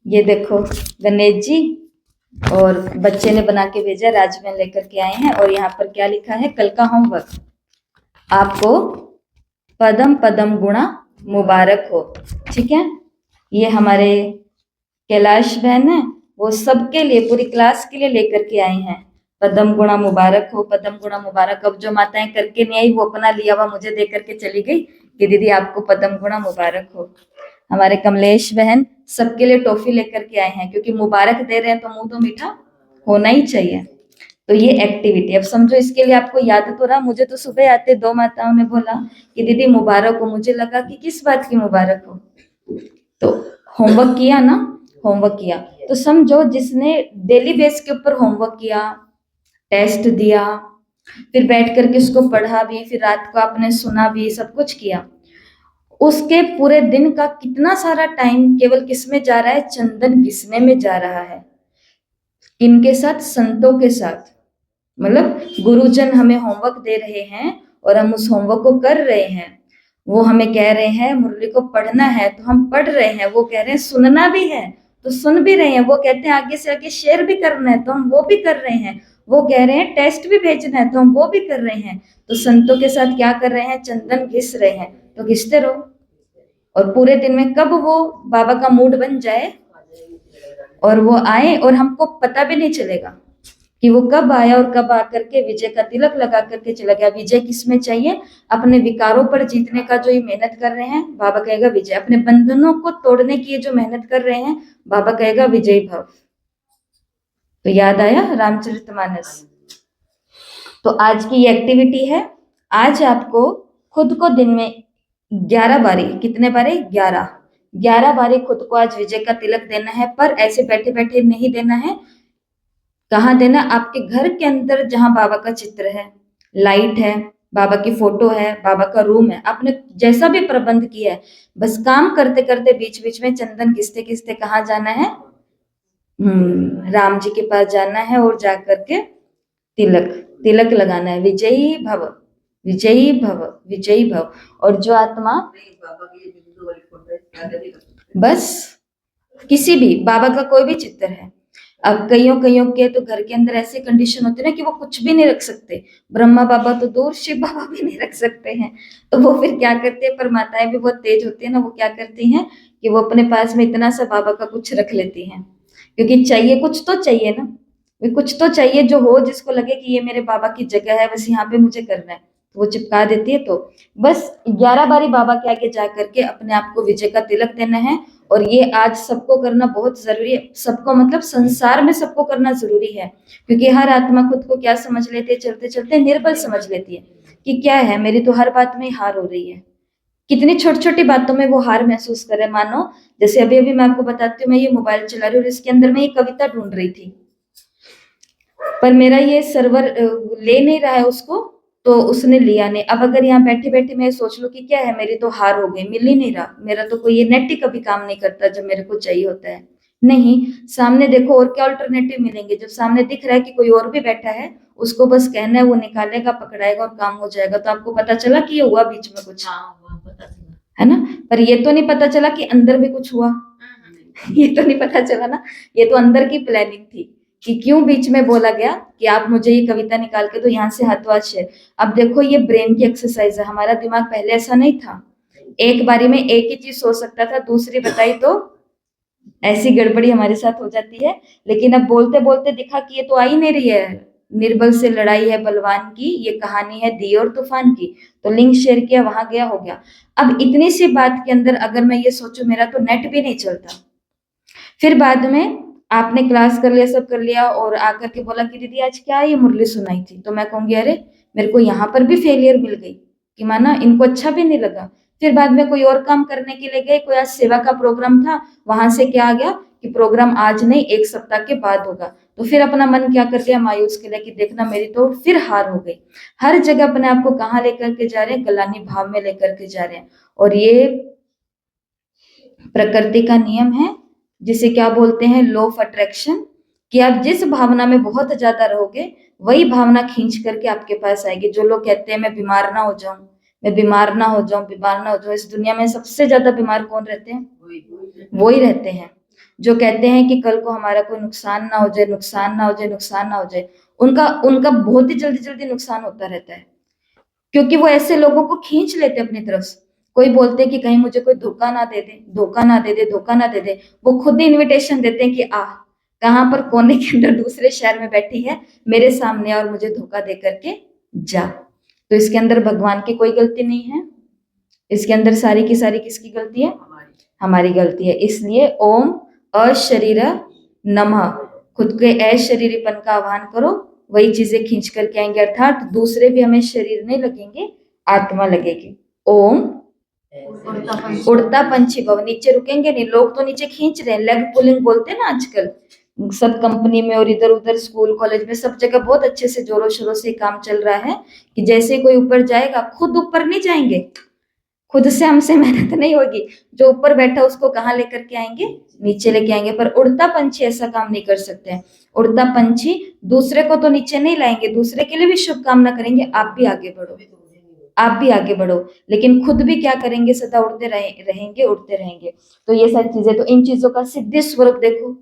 ये देखो गणेश जी और बच्चे ने बना के भेजा, राजमहल लेकर के आए हैं, और यहाँ पर क्या लिखा है, कल का होमवर्क, आपको पदम पदम गुणा मुबारक हो। ठीक है, ये हमारे कैलाश बहन है, वो सबके लिए, पूरी क्लास के लिए लेकर के आई हैं, पदम गुणा मुबारक हो, पदम गुणा मुबारक। अब जो माताएं करके नहीं आई वो अपना लिया हुआ मुझे दे करके चली गई कि दीदी आपको पदम गुणा मुबारक हो। हमारे कमलेश बहन सबके लिए टॉफी लेकर के आए हैं, क्योंकि मुबारक दे रहे हैं तो मुंह तो मीठा होना ही चाहिए। तो ये एक्टिविटी, अब समझो इसके लिए आपको याद तो रहा, मुझे तो सुबह आते दो माताओं ने बोला कि दीदी मुबारक हो, मुझे लगा कि किस बात की मुबारक हो, तो होमवर्क किया ना, होमवर्क किया, तो समझो जिसने डेली बेस के ऊपर होमवर्क किया, टेस्ट दिया, फिर बैठ करके उसको पढ़ा भी, फिर रात को आपने सुना भी, सब कुछ किया, उसके पूरे दिन का कितना सारा टाइम केवल किस में जा रहा है, चंदन घिसने में जा रहा है। इनके साथ, संतों के साथ, मतलब गुरुजन हमें होमवर्क दे रहे हैं और हम उस होमवर्क को कर रहे हैं, वो हमें कह रहे हैं मुरली को पढ़ना है तो हम पढ़ रहे हैं, वो कह रहे हैं सुनना भी है तो सुन भी रहे हैं, वो कहते हैं आगे से आगे शेयर भी करना है तो हम वो भी कर रहे हैं, वो कह रहे हैं टेस्ट भी भेजना है तो हम वो भी कर रहे हैं। तो संतों के साथ क्या कर रहे हैं, चंदन घिस रहे हैं, तो घिसते रहो, और पूरे दिन में कब वो बाबा का मूड बन जाए और वो आए और हमको पता भी नहीं चलेगा कि वो कब आया और कब आकर के विजय का तिलक लगा करके चला गया। विजय किसमें चाहिए, अपने विकारों पर जीतने का जो ये मेहनत कर रहे हैं, बाबा कहेगा विजय, अपने बंधनों को तोड़ने की ये जो मेहनत कर रहे हैं, बाबा कहेगा विजयी भव। तो याद आया रामचरितमानस। तो आज की ये एक्टिविटी है, आज आपको खुद को दिन में 11 बारी, कितने बारी, 11 बारी खुद को आज विजय का तिलक देना है, पर ऐसे बैठे बैठे नहीं देना है। कहाँ देना, आपके घर के अंदर जहां बाबा का चित्र है, लाइट है, बाबा की फोटो है, बाबा का रूम है, आपने जैसा भी प्रबंध किया है, बस काम करते करते बीच बीच में चंदन घिसते घिसते कहाँ जाना है, राम जी के पास जाना है और जा करके तिलक तिलक लगाना है, विजयी भव, विजयी भव, विजयी भव। और जो आत्मा, बस किसी भी बाबा का कोई भी चित्र है, अब कईयों कईयों के तो घर के अंदर ऐसे कंडीशन होते हैं ना कि वो कुछ भी नहीं रख सकते, ब्रह्मा बाबा तो दूर, शिव बाबा भी नहीं रख सकते हैं, तो वो फिर क्या करते हैं, पर माताएं भी बहुत तेज होती है ना, वो क्या करती हैं कि वो अपने पास में इतना सा बाबा का कुछ रख लेती हैं, क्योंकि चाहिए, कुछ तो चाहिए ना, कुछ तो चाहिए जो हो, जिसको लगे कि ये मेरे बाबा की जगह है, बस यहाँ पे मुझे करना है, तो वो चिपका देती है। तो बस 11 बारी बाबा के आगे जा करके अपने आप को विजय का तिलक देना है, और ये आज सबको करना बहुत जरूरी है, सबको मतलब संसार में सबको करना जरूरी है, क्योंकि हर आत्मा खुद को क्या समझ लेती है, चलते चलते निर्बल समझ लेती है कि क्या है, मेरी तो हर बात में हार हो रही है, कितनी छोटी छोटी बातों में वो हार महसूस करे। मानो जैसे अभी अभी मैं आपको बताती हूँ, मैं ये मोबाइल चला रही हूँ और इसके अंदर मैं ये कविता ढूंढ रही थी, पर मेरा ये सर्वर ले नहीं रहा है उसको, तो उसने लिया नहीं। अब अगर यहाँ बैठे बैठे मैं सोच लूं कि क्या है, मेरी तो हार हो गई, मिल ही नहीं रहा, मेरा तो कोई ये नेट ही कभी काम नहीं करता जब मेरे को चाहिए होता है, नहीं, सामने देखो और क्या अल्टरनेटिव मिलेंगे, जब सामने दिख रहा है कि कोई और भी बैठा है, उसको बस कहना है, वो निकालेगा, पकड़ाएगा और काम हो जाएगा। तो आपको पता चला कि ये हुआ बीच में कुछ, है ना, पर ये तो नहीं पता चला कि अंदर भी कुछ हुआ, ये तो नहीं पता चला ना, ये तो अंदर की प्लानिंग थी कि क्यों बीच में बोला गया कि आप मुझे ये कविता निकाल के दो, यहाँ से हाथों शेर। अब देखो ये ब्रेन की एक्सरसाइज है, हमारा दिमाग पहले ऐसा नहीं था, एक बारी में एक ही चीज सोच सकता था, दूसरी बताई तो ऐसी गड़बड़ी हमारे साथ हो जाती है। लेकिन अब बोलते बोलते दिखा कि ये तो आ ही नहीं रही है, निर्बल से लड़ाई है बलवान की, ये कहानी है दी और तूफान की, तो लिंक शेयर किया, वहां गया, हो गया। अब इतनी सी बात के अंदर अगर मैं ये सोचूं मेरा तो नेट भी नहीं चलता, फिर बाद में आपने क्लास कर लिया, सब कर लिया, और आकर के बोला कि दीदी आज क्या ये मुरली सुनाई थी, तो मैं कहूंगी अरे मेरे को यहाँ पर भी फेलियर मिल गई, कि माना इनको अच्छा भी नहीं लगा, फिर बाद में कोई और काम करने के लिए गए, कोई आज सेवा का प्रोग्राम था, वहां से क्या आ गया कि प्रोग्राम आज नहीं 1 सप्ताह के बाद होगा, तो फिर अपना मन क्या कर दिया, मायूस के लिए कि देखना मेरी तो फिर हार हो गई। हर जगह अपने आप को कहाँ लेकर के जा रहे हैं, गलानी भाव में लेकर के जा रहे हैं। और ये प्रकृति का नियम है, जिसे क्या बोलते हैं, लॉ ऑफ अट्रैक्शन, कि आप जिस भावना में बहुत ज्यादा रहोगे वही भावना खींच करके आपके पास आएगी। जो लोग कहते हैं मैं बीमार ना हो जाऊं, मैं बीमार ना हो जाऊं, बीमार ना हो जाऊं, इस दुनिया में सबसे ज्यादा बीमार कौन रहते हैं, वो ही रहते हैं। जो कहते हैं कि कल को हमारा कोई नुकसान ना हो जाए, नुकसान ना हो जाए, नुकसान ना हो जाए, उनका उनका बहुत ही जल्दी जल्दी नुकसान होता रहता है, क्योंकि वो ऐसे लोगों को खींच लेते अपनी तरफ से। कोई बोलते हैं कि कहीं मुझे कोई धोखा ना दे दे, धोखा ना दे दे, धोखा ना दे दे, वो खुद ही इनविटेशन देते हैं कि आ, कहाँ पर कोने के अंदर दूसरे शहर में बैठी है, मेरे सामने और मुझे धोखा दे करके जा। तो इसके अंदर भगवान की कोई गलती नहीं है, इसके अंदर सारी की सारी किसकी गलती है, हमारी गलती है। इसलिए ओम अशरीर नमः, खुद के अशरीरीपन का आह्वान करो, वही चीजें खींच करके आएंगे, अर्थात दूसरे भी हमें शरीर नहीं लगेंगे, आत्मा लगेगी। ओम उड़ता पंछी भव, नीचे रुकेंगे नहीं, लोग तो नीचे खींच रहे हैं, लेग पुलिंग बोलते हैं ना आजकल, सब कंपनी में और इधर उधर स्कूल कॉलेज में सब जगह बहुत अच्छे से जोरों शोरों से काम चल रहा है कि जैसे कोई ऊपर जाएगा, खुद ऊपर नहीं जाएंगे, खुद से हमसे मेहनत नहीं होगी, जो ऊपर बैठा उसको कहाँ लेकर के आएंगे, नीचे लेके आएंगे। पर उड़ता पंछी ऐसा काम नहीं कर सकते हैं। उड़ता पंछी दूसरे को तो नीचे नहीं लाएंगे, दूसरे के लिए भी शुभकामना करेंगे, आप भी आगे बढ़ो, आप भी आगे बढ़ो, लेकिन खुद भी क्या करेंगे, सदा उड़ते रहेंगे, उड़ते रहेंगे। तो ये सारी चीजें, तो इन चीजों का सिद्धि स्वरूप देखो,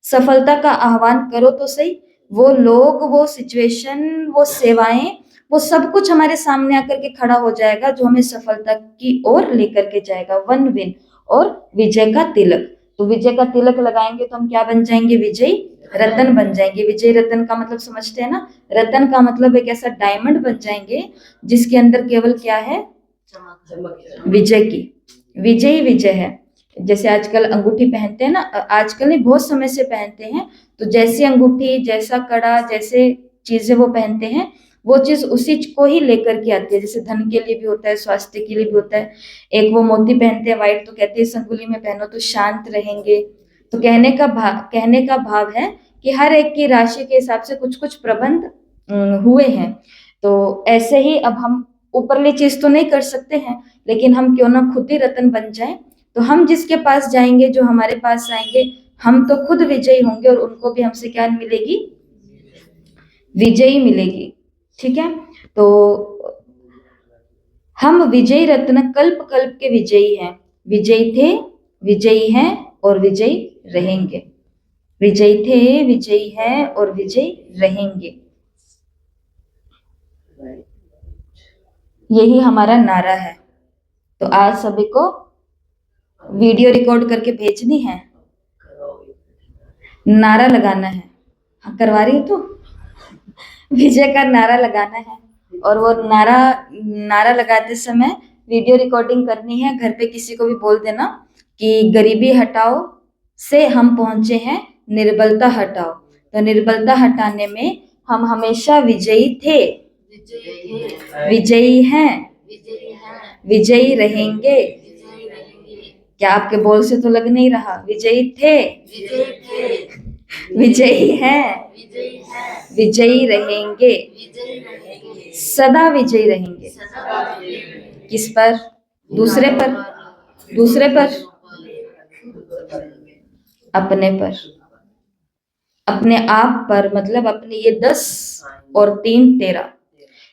सफलता का आह्वान करो तो सही, वो लोग, वो सिचुएशन, वो सेवाएं, वो सब कुछ हमारे सामने आकर के खड़ा हो जाएगा, जो हमें सफलता की ओर लेकर के जाएगा, वन विन और विजय का तिलक। तो विजय का तिलक लगाएंगे तो हम क्या बन जाएंगे, विजयी रतन बन जाएंगे। विजय रतन का मतलब समझते हैं ना, रतन का मतलब एक ऐसा डायमंड बन जाएंगे जिसके अंदर केवल क्या है, विजय की, विजयी विजय है। जैसे आजकल अंगूठी पहनते हैं ना, आजकल नहीं बहुत समय से पहनते हैं, तो जैसी अंगूठी, जैसा कड़ा, जैसे चीजें वो पहनते हैं, वो चीज उसी को ही लेकर के आती है। जैसे धन के लिए भी होता है, स्वास्थ्य के लिए भी होता है। एक वो मोती पहनते हैं व्हाइट, तो कहते हैं इस अंगुली में पहनो तो शांत रहेंगे। तो कहने का भाव है कि हर एक की राशि के हिसाब से कुछ कुछ प्रबंध हुए हैं। तो ऐसे ही अब हम ऊपरली चीज तो नहीं कर सकते हैं, लेकिन हम क्यों ना खुद ही रतन बन जाएं। तो हम जिसके पास जाएंगे, जो हमारे पास आएंगे, हम तो खुद विजयी होंगे और उनको भी हमसे क्या मिलेगी, विजयी मिलेगी। ठीक है, तो हम विजयी रत्न कल्प कल्प के विजयी हैं, विजयी थे, विजयी हैं और विजयी रहेंगे, विजयी थे, विजयी हैं और विजयी रहेंगे। यही हमारा नारा है। तो आज सभी को वीडियो रिकॉर्ड करके भेजनी है, नारा लगाना है। हाँ, करवा रही हूँ तो विजय का नारा लगाना है, और वो नारा लगाते समय वीडियो रिकॉर्डिंग करनी है। घर पे किसी को भी बोल देना कि गरीबी हटाओ से हम पहुंचे हैं निर्बलता हटाओ। तो निर्बलता हटाने में हम हमेशा विजयी थे, विजयी हैं, विजयी रहेंगे। क्या आपके बोल से तो लग नहीं रहा, विजयी थे, विजयी हैं, विजयी रहेंगे, सदा विजयी रहेंगे। किस पर, दूसरे पर, दूसरे पर, अपने पर, अपने आप पर, मतलब अपने ये 10 और 3 13,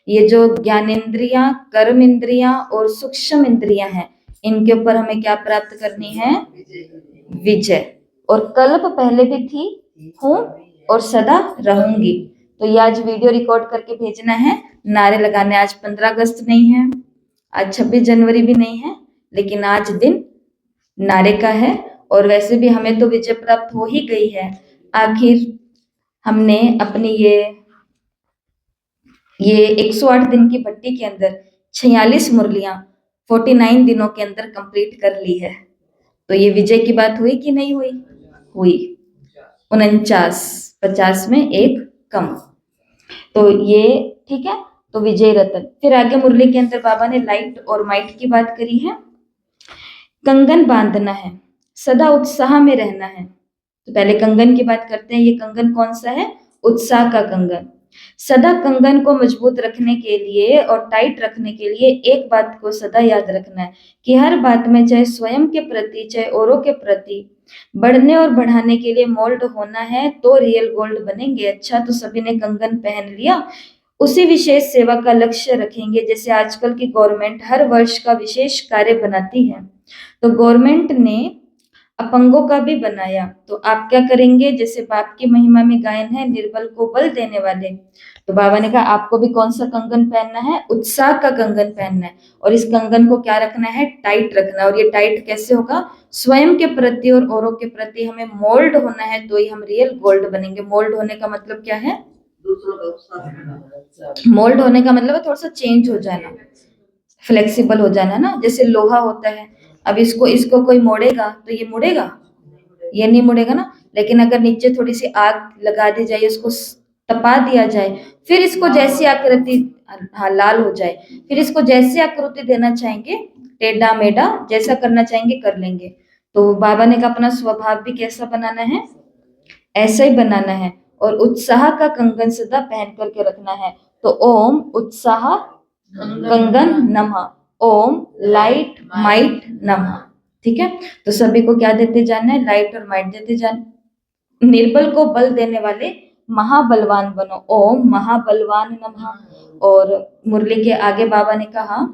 ये जो ज्ञानेंद्रियां, कर्म इंद्रियां और सूक्ष्म इंद्रियां हैं, इनके ऊपर हमें क्या प्राप्त करनी है, विजय। और कल्प पहले भी थी, हूं और सदा रहूंगी। तो ये आज वीडियो रिकॉर्ड करके भेजना है, नारे लगाने। आज 15 अगस्त नहीं है, आज 26 जनवरी भी नहीं है, लेकिन आज दिन नारे का है। और वैसे भी हमें तो विजय प्राप्त हो ही गई है। आखिर हमने अपनी ये 108 दिन की भट्टी के अंदर 46 मुरलियां 49 दिनों के अंदर कंप्लीट कर ली है। तो ये विजय की बात हुई कि नहीं हुई, हुई। 49, 50 में एक कम, तो ये ठीक है। तो विजय रतन, फिर आगे मुरली के अंदर बाबा ने लाइट और माइट की बात करी है। कंगन बांधना है, सदा उत्साह में रहना है। तो पहले कंगन की बात करते हैं। ये कंगन कौन सा है? उत्साह का कंगन। सदा कंगन को मजबूत रखने के लिए और टाइट रखने के लिए एक बात को सदा याद रखना है कि हर बात में, चाहे स्वयं के प्रति चाहे औरों के प्रति, बढ़ने और बढ़ाने के लिए मोल्ड होना है तो रियल गोल्ड बनेंगे। अच्छा, तो सभी ने कंगन पहन लिया। उसी विशेष सेवा का लक्ष्य रखेंगे। जैसे आजकल की गवर्नमेंट हर वर्ष का विशेष कार्य बनाती है, तो गवर्नमेंट ने अपंगों का भी बनाया। तो आप क्या करेंगे? जैसे बाप की महिमा में गायन है, निर्बल को बल देने वाले। तो बाबा ने कहा आपको भी कौन सा कंगन पहनना है? उत्साह का कंगन पहनना है। और इस कंगन को क्या रखना है? टाइट रखना। और ये टाइट कैसे होगा? स्वयं के प्रति और औरों के प्रति हमें मोल्ड होना है, तो ही हम रियल गोल्ड बनेंगे। मोल्ड होने का मतलब क्या है? दूसरों का उत्साह। मोल्ड होने का मतलब है थोड़ा सा चेंज हो जाना, फ्लेक्सिबल हो जाना ना। जैसे लोहा होता है, अब इसको इसको कोई मोड़ेगा तो ये मुड़ेगा? ये नहीं मुड़ेगा ना। लेकिन अगर नीचे थोड़ी सी आग लगा दी जाए, इसको तपा दिया जाए, फिर इसको जैसी आकृति, हाँ, लाल हो जाए, फिर इसको जैसी आकृति देना चाहेंगे, टेढ़ा मेढ़ा जैसा करना चाहेंगे कर लेंगे। तो बाबा ने कहा अपना स्वभाव भी कैसा बनाना है? ऐसा ही बनाना है। और उत्साह का कंगन सदा पहन करके रखना है। तो ओम उत्साह कंगन नमः, ओम लाइट माइट नमः। ठीक है, तो सभी को क्या देते जाना है? लाइट और माइट देते जाना। निर्बल को बल देने वाले महाबलवान बनो, ओम महाबलवान नमः। और मुरली के आगे बाबा ने कहा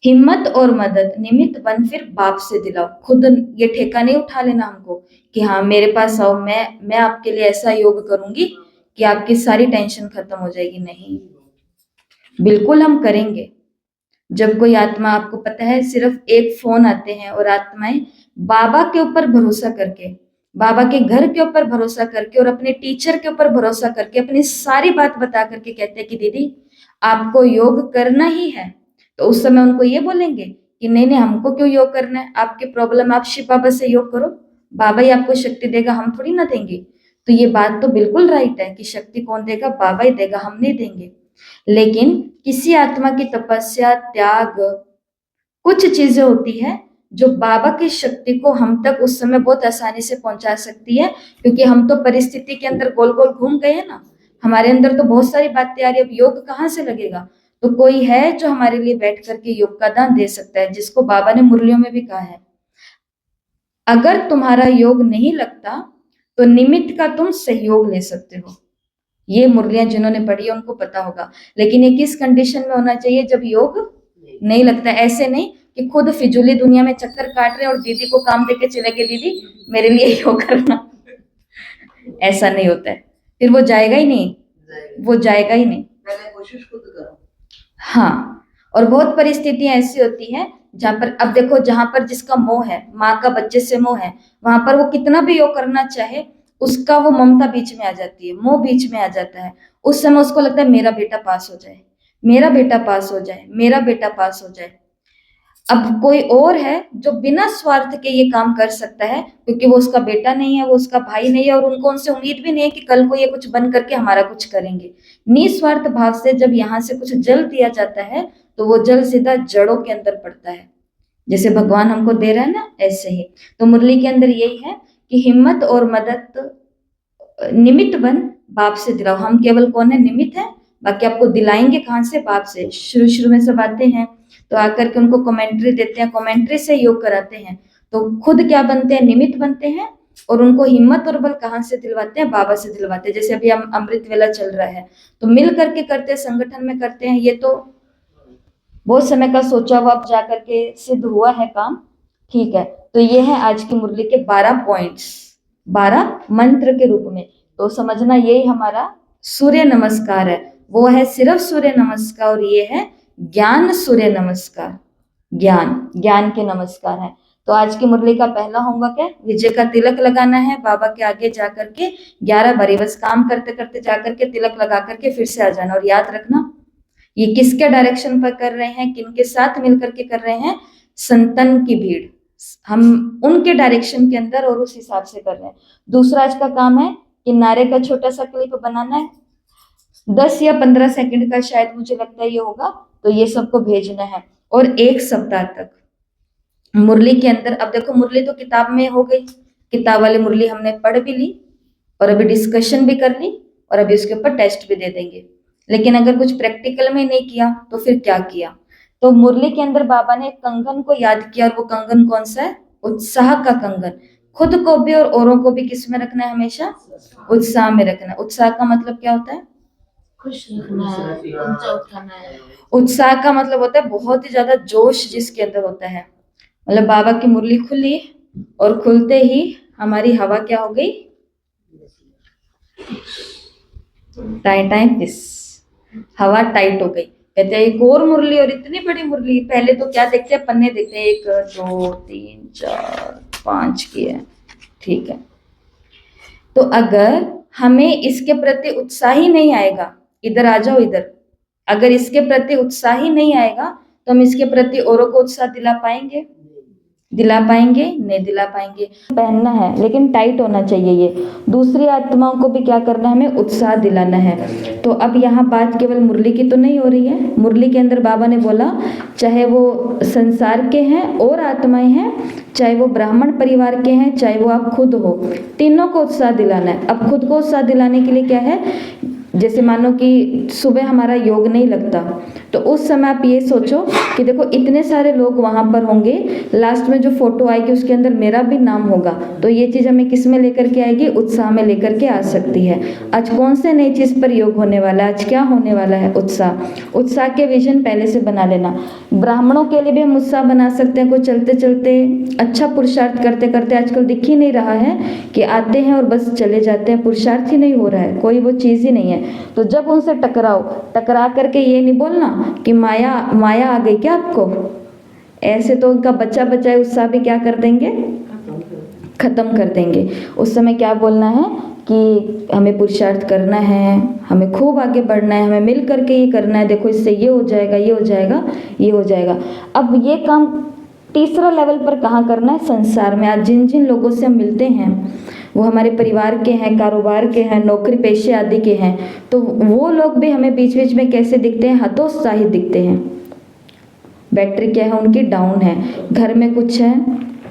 हिम्मत और मदद निमित्त बन फिर बाप से दिलाओ। खुद ये ठेका नहीं उठा लेना हमको कि हाँ मेरे पास आओ, मैं आपके लिए ऐसा योग करूंगी कि आपकी सारी टेंशन खत्म हो जाएगी। नहीं, बिल्कुल हम करेंगे। जब कोई आत्मा, आपको पता है, सिर्फ एक फोन आते हैं और आत्माएं बाबा के ऊपर भरोसा करके, बाबा के घर के ऊपर भरोसा करके और अपने टीचर के ऊपर भरोसा करके अपनी सारी बात बता करके कहते हैं कि दीदी आपको योग करना ही है। तो उस समय उनको ये बोलेंगे कि नहीं नहीं, हमको क्यों योग करना है? आपकी प्रॉब्लम, आप शिव बाबा से योग करो, बाबा ही आपको शक्ति देगा, हम थोड़ी ना देंगे। तो ये बात तो बिल्कुल राइट है कि शक्ति कौन देगा? बाबा ही देगा, हम नहीं देंगे। लेकिन किसी आत्मा की तपस्या, त्याग, कुछ चीजें होती है जो बाबा की शक्ति को हम तक उस समय बहुत आसानी से पहुंचा सकती है। क्योंकि हम तो परिस्थिति के अंदर गोल गोल घूम गए ना, हमारे अंदर तो बहुत सारी बातें आ रही। अब योग कहाँ से लगेगा? तो कोई है जो हमारे लिए बैठ करके योग का दान दे सकता है, जिसको बाबा ने मुरलियों में भी कहा है अगर तुम्हारा योग नहीं लगता तो निमित्त का तुम सहयोग ले सकते हो। ये मुरलियां जिन्होंने पढ़ी है उनको पता होगा। लेकिन ये किस कंडीशन में होना चाहिए? जब योग नहीं लगता। ऐसे नहीं कि खुद फिजूली दुनिया में चक्कर काट रहे और दीदी को काम देके चले गए, दीदी मेरे लिए योग करना। ऐसा नहीं होता है, फिर वो जाएगा ही नहीं, वो जाएगा ही नहीं। पहले कोशिश खुद करो। हाँ, और बहुत परिस्थितियां ऐसी होती हैं जहां पर, अब देखो, जहां पर जिसका मोह है, माँ का बच्चे से मोह है, वहां पर वो कितना भी योग करना चाहे, उसका वो ममता बीच में आ जाती है, मोह बीच में आ जाता है। उस समय उसको लगता है मेरा बेटा पास हो जाए, मेरा बेटा पास हो जाए, मेरा बेटा पास हो जाए। अब कोई और है जो बिना स्वार्थ के ये काम कर सकता है, क्योंकि वो उसका बेटा नहीं है, वो उसका भाई नहीं है, और उनको उनसे उम्मीद भी नहीं है कि कल को ये कुछ बन करके हमारा कुछ करेंगे। निस्वार्थ भाव से जब यहाँ से कुछ जल दिया जाता है तो वो जल सीधा जड़ों के अंदर पड़ता है, जैसे भगवान हमको दे रहा है ना, ऐसे ही। तो मुरली के अंदर यही है कि हिम्मत और मदद निमित्त बन बाप से दिलाओ। हम केवल कौन है? निमित्त है। बाकी आपको दिलाएंगे कहाँ से? बाप से। शुरू शुरू में सब आते हैं तो आकर के उनको कमेंट्री देते हैं, कमेंट्री से योग कराते हैं। तो खुद क्या बनते हैं? निमित्त बनते हैं। और उनको हिम्मत और बल कहाँ से दिलवाते हैं? बाबा से दिलवाते हैं। जैसे अभी हम अमृत वेला चल रहा है तो मिल करके करते हैं, संगठन में करते हैं। ये तो बहुत समय का सोचा हुआ अब जाकर के सिद्ध हुआ है काम। ठीक है, तो ये है आज की मुरली के 12 पॉइंट्स, 12 मंत्र के रूप में। तो समझना यही हमारा सूर्य नमस्कार है। वो है सिर्फ सूर्य नमस्कार और ये है ज्ञान सूर्य नमस्कार। ज्ञान के नमस्कार है। तो आज की मुरली का पहला होमवर्क है विजय का तिलक लगाना है। बाबा के आगे जाकर के 11 बारी बस काम करते करते जाकर के तिलक लगा करके फिर से आ जाना। और याद रखना ये किसके डायरेक्शन पर कर रहे हैं, किनके साथ मिलकर के कर रहे हैं? संतन की भीड़, हम उनके डायरेक्शन के अंदर और उस हिसाब से कर रहे हैं। दूसरा आज का काम है कि नारे का छोटा सा क्लिप बनाना है, 10 या 15 सेकंड का शायद मुझे लगता है ये होगा। तो ये सबको भेजना है और 1 सप्ताह तक मुरली के अंदर अब देखो, मुरली तो किताब में हो गई, किताब वाली मुरली हमने पढ़ भी ली और अभी डिस्कशन भी कर ली और अभी उसके ऊपर टेस्ट भी दे देंगे। लेकिन अगर कुछ प्रैक्टिकल में नहीं किया तो फिर क्या किया? तो मुरली के अंदर बाबा ने एक कंगन को याद किया, और वो कंगन कौन सा है? उत्साह का कंगन। खुद को भी और औरों को भी किस में रखना है? हमेशा उत्साह में रखना है। उत्साह का मतलब क्या होता है? खुश रखना है, ऊंचा उठाना है। उत्साह का मतलब होता है बहुत ही ज्यादा जोश जिसके अंदर होता है। मतलब बाबा की मुरली खुली और खुलते ही हमारी हवा क्या हो गई? टाइट टाइट फिस, हवा टाइट हो गई। कहते हैं एक और मुरली, और इतनी बड़ी मुरली। पहले तो क्या देखते हैं? पन्ने देखते हैं, 1 2 3 4 5 की है, ठीक है। तो अगर हमें इसके प्रति उत्साह ही नहीं आएगा, इधर आ जाओ इधर, अगर इसके प्रति उत्साह ही नहीं आएगा तो हम इसके प्रति औरों को उत्साह दिला पाएंगे? दिला पाएंगे? नहीं दिला पाएंगे। पहनना है लेकिन टाइट होना चाहिए। ये दूसरी आत्माओं को भी क्या करना है? हमें उत्साह दिलाना है। तो अब यहाँ बात केवल मुरली की तो नहीं हो रही है। मुरली के अंदर बाबा ने बोला, चाहे वो संसार के हैं और आत्माएं हैं, चाहे वो ब्राह्मण परिवार के हैं, चाहे वो आप खुद हो, तीनों को उत्साह दिलाना है। अब खुद को उत्साह दिलाने के लिए क्या है? जैसे मानो कि सुबह हमारा योग नहीं लगता, तो उस समय आप ये सोचो कि देखो इतने सारे लोग वहाँ पर होंगे, लास्ट में जो फोटो आएगी उसके अंदर मेरा भी नाम होगा, तो ये चीज़ हमें किस में लेकर के आएगी? उत्साह में लेकर के आ सकती है। आज कौन से नई चीज़ पर योग होने वाला है? आज क्या होने वाला है? उत्साह। उत्साह के विजन पहले से बना लेना। ब्राह्मणों के लिए भी हम उत्साह बना सकते हैं। कोई चलते चलते अच्छा पुरुषार्थ करते करते आजकल दिख ही नहीं रहा है कि आते हैं और बस चले जाते हैं, पुरुषार्थ ही नहीं हो रहा है, कोई वो चीज़ ही नहीं है। तो जब उनसे टकराओ, टकरा करके ये नहीं बोलना कि माया माया आ गई क्या आपको? ऐसे तो उनका बच्चा बच्चा उत्साह भी क्या कर देंगे? खत्म कर देंगे। उस समय क्या बोलना है कि हमें पुरुषार्थ करना है, हमें खूब आगे बढ़ना है, हमें मिल करके ये करना है, देखो इससे ये हो जाएगा, ये हो जाएगा, ये हो जाएगा। अब ये काम तीसरा लेवल पर कहाँ करना है? संसार में। आज जिन जिन लोगों से हम मिलते हैं वो हमारे परिवार के हैं, कारोबार के हैं, नौकरी पेशे आदि के हैं, तो वो लोग भी हमें बीच बीच में कैसे दिखते हैं? हतोत्साहित दिखते हैं। बैटरी क्या है उनकी? डाउन है। घर में कुछ है,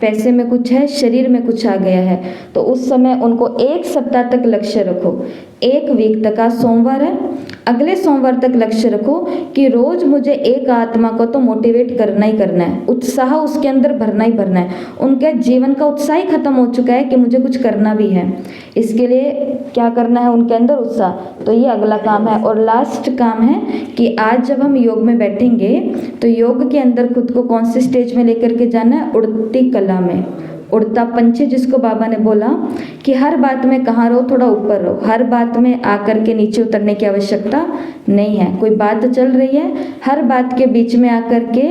पैसे में कुछ है, शरीर में कुछ आ गया है, तो उस समय उनको 1 सप्ताह तक लक्ष्य रखो। 1 वीक तक, आज सोमवार है, अगले सोमवार तक लक्ष्य रखो कि रोज मुझे एक आत्मा को तो मोटिवेट करना ही करना है, उत्साह उसके अंदर भरना ही भरना है। उनके जीवन का उत्साह ही खत्म हो चुका है कि मुझे कुछ करना भी है, इसके लिए क्या करना है उनके अंदर? उत्साह। तो ये अगला काम है। और लास्ट काम है कि आज जब हम योग में बैठेंगे तो योग के अंदर खुद को कौन से स्टेज में लेकर के जाना है? उड़ती कला में। उड़ता पंछी जिसको बाबा ने बोला कि हर बात में कहाँ रहो? थोड़ा ऊपर रहो। हर बात में आकर के नीचे उतरने की आवश्यकता नहीं है। कोई बात चल रही है, हर बात के बीच में आकर के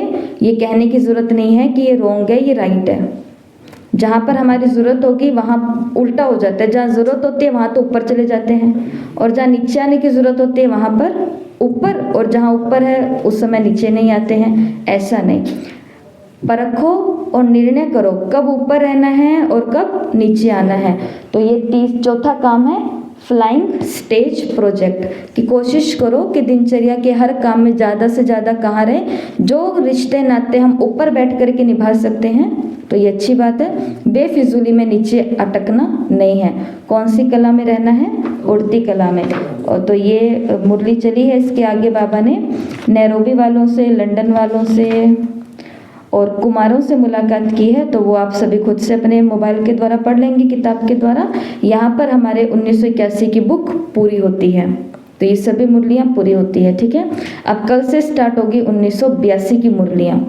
ये कहने की जरूरत नहीं है कि ये रॉन्ग है, ये राइट है। जहाँ पर हमारी ज़रूरत होगी वहाँ उल्टा हो जाता है। जहाँ ज़रूरत होती है वहाँ तो ऊपर चले जाते हैं, और जहाँ नीचे आने की ज़रूरत होती है वहाँ पर ऊपर, और जहाँ ऊपर है उस समय नीचे नहीं आते हैं। ऐसा नहीं, परखो और निर्णय करो कब ऊपर रहना है और कब नीचे आना है। तो ये चौथा काम है फ्लाइंग स्टेज प्रोजेक्ट की। कोशिश करो कि दिनचर्या के हर काम में ज़्यादा से ज़्यादा कहाँ रहे, जो रिश्ते नाते हम ऊपर बैठ कर के निभा सकते हैं तो ये अच्छी बात है। बेफिजूली में नीचे अटकना नहीं है। कौन सी कला में रहना है? उड़ती कला में। और तो ये मुरली चली है। इसके आगे बाबा ने नैरोबी वालों से, लंदन वालों से और कुमारों से मुलाकात की है, तो वो आप सभी खुद से अपने मोबाइल के द्वारा पढ़ लेंगे, किताब के द्वारा। यहाँ पर हमारे 1981 की बुक पूरी होती है, तो ये सभी मुरलियाँ पूरी होती है, ठीक है। अब कल से स्टार्ट होगी 1982 की मुरलियाँ,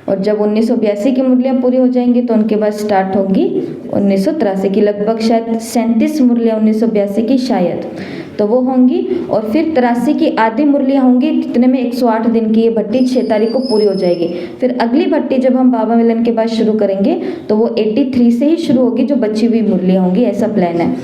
और जब 1982 की मुरलियाँ पूरी हो जाएंगी तो उनके बाद स्टार्ट होगी 1983 की। लगभग शायद 37 मुरलियाँ 1982 की शायद तो वो होंगी, और फिर 83 की आधी मुरलियाँ होंगी, कितने में 108 दिन की ये भट्टी 6 तारीख को पूरी हो जाएगी। फिर अगली भट्टी जब हम बाबा मिलन के बाद शुरू करेंगे तो वो 83 से ही शुरू होगी, जो बची हुई मुरलियाँ होंगी, ऐसा प्लान है,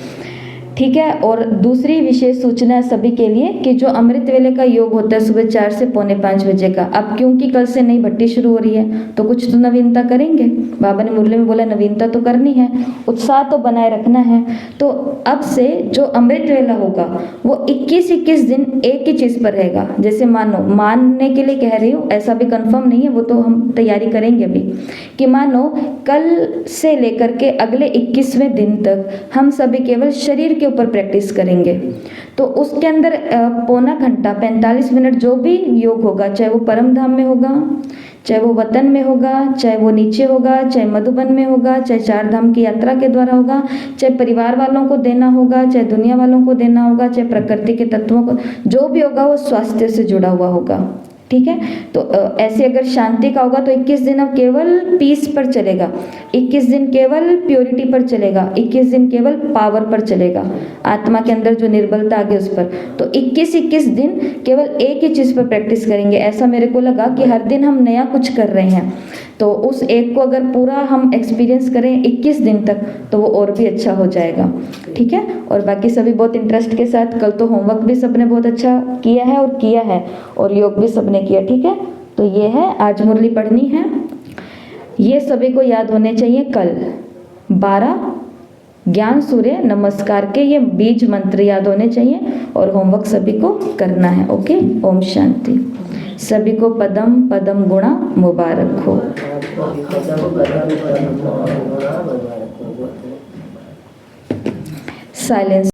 ठीक है। और दूसरी विशेष सूचना है सभी के लिए कि जो अमृत वेले का योग होता है सुबह 4 से पौने 5 बजे का, अब क्योंकि कल से नई भट्टी शुरू हो रही है तो कुछ तो नवीनता करेंगे। बाबा ने मुरली में बोला नवीनता तो करनी है, उत्साह तो बनाए रखना है। तो अब से जो अमृत वेला होगा वो 21-21 दिन एक ही चीज़ पर रहेगा। जैसे मानो, मानने के लिए कह रही हूँ, ऐसा भी कंफर्म नहीं है, वो तो हम तैयारी करेंगे अभी, कि मानो कल से लेकर के अगले 21वें दिन तक हम सभी केवल शरीर के ऊपर प्रैक्टिस करेंगे। तो उसके अंदर पौना घंटा 45 मिनट जो भी योग होगा, चाहे वो परम धाम में होगा, चाहे वो वतन में होगा, चाहे वो नीचे होगा, चाहे मधुबन में होगा, चाहे 4 धाम की यात्रा के द्वारा होगा, चाहे परिवार वालों को देना होगा, चाहे दुनिया वालों को देना होगा, चाहे प्रकृति के तत्वों को, जो भी होगा वो स्वास्थ्य से जुड़ा हुआ होगा। ठीक है। तो ऐसे अगर शांति का होगा तो 21 दिन अब केवल पीस पर चलेगा, 21 दिन केवल प्योरिटी पर चलेगा, 21 दिन केवल पावर पर चलेगा, आत्मा के अंदर जो निर्बलता आ गई उस पर। तो 21-21 दिन केवल एक ही चीज़ पर प्रैक्टिस करेंगे। ऐसा मेरे को लगा कि हर दिन हम नया कुछ कर रहे हैं, तो उस एक को अगर पूरा हम एक्सपीरियंस करें 21 दिन तक तो वो और भी अच्छा हो जाएगा। ठीक है। और बाकी सभी बहुत इंटरेस्ट के साथ, कल तो होमवर्क भी सबने बहुत अच्छा किया है और योग भी सबने किया। ठीक है। तो ये है, आज मुरली पढ़नी है, ये सभी को याद होने चाहिए। कल 12 ज्ञान सूर्य नमस्कार के ये बीज मंत्र याद होने चाहिए और होमवर्क सभी को करना है। ओके। ओम शांति। सभी को पदम पदम गुणा मुबारक हो। साइलेंस।